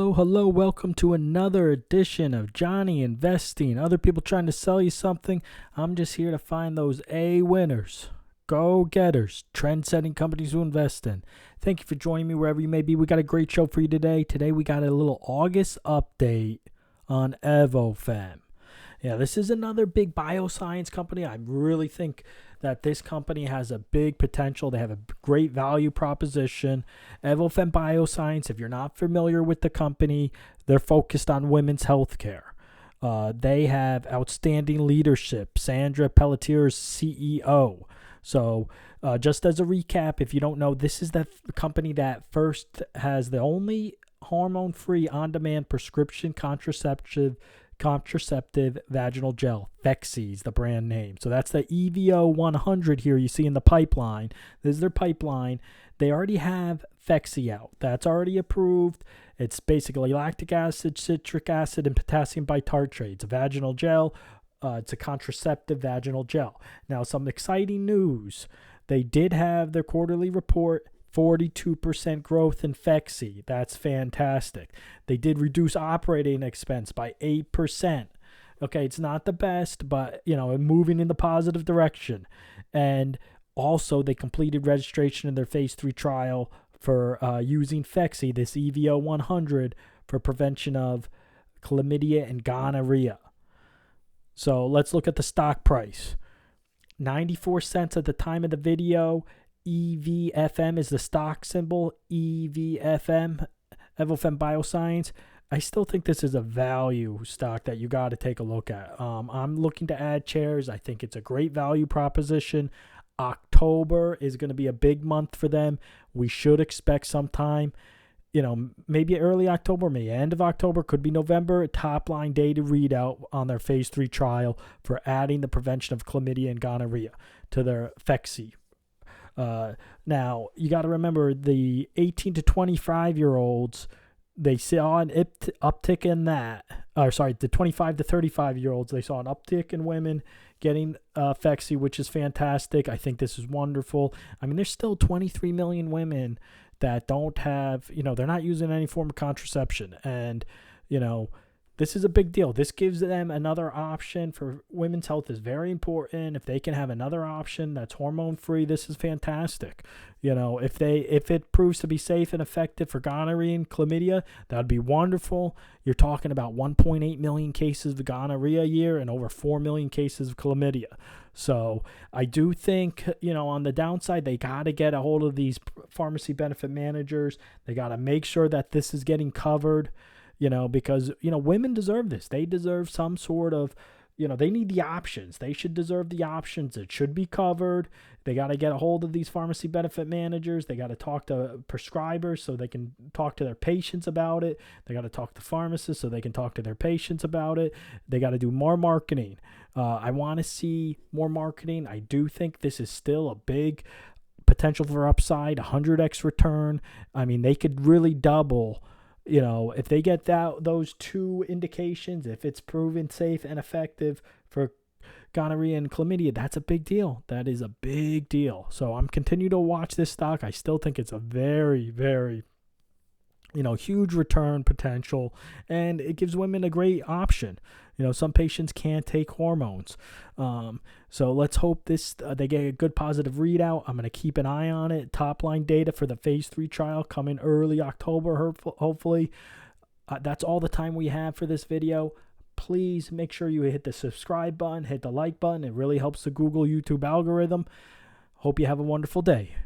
Hello, welcome to another edition of Johnny Investing. Other people trying to sell you something. I'm just here to find those A winners, go-getters, trend-setting companies to invest in. Thank you for joining me wherever you may be. We got a great show for you today. Today we got a little August update on EvoFem. Yeah, this is another big bioscience company. I really think that this company has a big potential. They have a great value proposition. EvoFem Biosciences, if you're not familiar with the company, they're focused on women's health care. They have outstanding leadership. Sandra Pelletier is CEO. So just as a recap, if you don't know, this is the company that first has the only hormone-free on-demand prescription contraceptive vaginal gel. Phexxi is the brand name. So that's the EVO 100 here you see in the pipeline. This is their pipeline. They already have Phexxi out. That's already approved. It's basically lactic acid, citric acid, and potassium bitartrate. It's a vaginal gel. It's a contraceptive vaginal gel. Now, some exciting news. They did have their quarterly report. 42% growth in Phexxi. That's fantastic. They did reduce operating expense by 8%. Okay, it's not the best, but, moving in the positive direction. And also, they completed registration in their phase 3 trial for using Phexxi, this EVO 100, for prevention of chlamydia and gonorrhea. So let's look at the stock price. 94 cents at the time of the video. EVFM is the stock symbol. EVFM, EvoFem Biosciences. I still think this is a value stock that you got to take a look at. I'm looking to add shares. I think it's a great value proposition. October is going to be a big month for them. We should expect sometime, maybe early October, maybe end of October, could be November, top line data readout on their phase 3 trial for adding the prevention of chlamydia and gonorrhea to their Phexxi. Now, you got to remember the 18 to 25-year-olds, they saw an uptick in that. The 25 to 35-year-olds, they saw an uptick in women getting Phexxi, which is fantastic. I think this is wonderful. I mean, there's still 23 million women that don't have, they're not using any form of contraception. And, this is a big deal. This gives them another option for women's health is very important. If they can have another option that's hormone-free, this is fantastic. If it proves to be safe and effective for gonorrhea and chlamydia, that'd be wonderful. You're talking about 1.8 million cases of gonorrhea a year and over 4 million cases of chlamydia. So I do think, on the downside, they got to get a hold of these pharmacy benefit managers. They got to make sure that this is getting covered. Because, women deserve this. They deserve some sort of, they need the options. They should deserve the options. It should be covered. They got to get a hold of these pharmacy benefit managers. They got to talk to prescribers so they can talk to their patients about it. They got to talk to pharmacists so they can talk to their patients about it. They got to do more marketing. I want to see more marketing. I do think this is still a big potential for upside, 100x return. I mean, they could really double. If they get those two indications, if it's proven safe and effective for gonorrhea and chlamydia, that's a big deal. That is a big deal. So I'm continuing to watch this stock. I still think it's a very, very, huge return potential, and it gives women a great option. Some patients can't take hormones. So let's hope they get a good positive readout. I'm going to keep an eye on it. Top line data for the phase 3 trial coming early October, hopefully. That's all the time we have for this video. Please make sure you hit the subscribe button, hit the like button. It really helps the Google YouTube algorithm. Hope you have a wonderful day.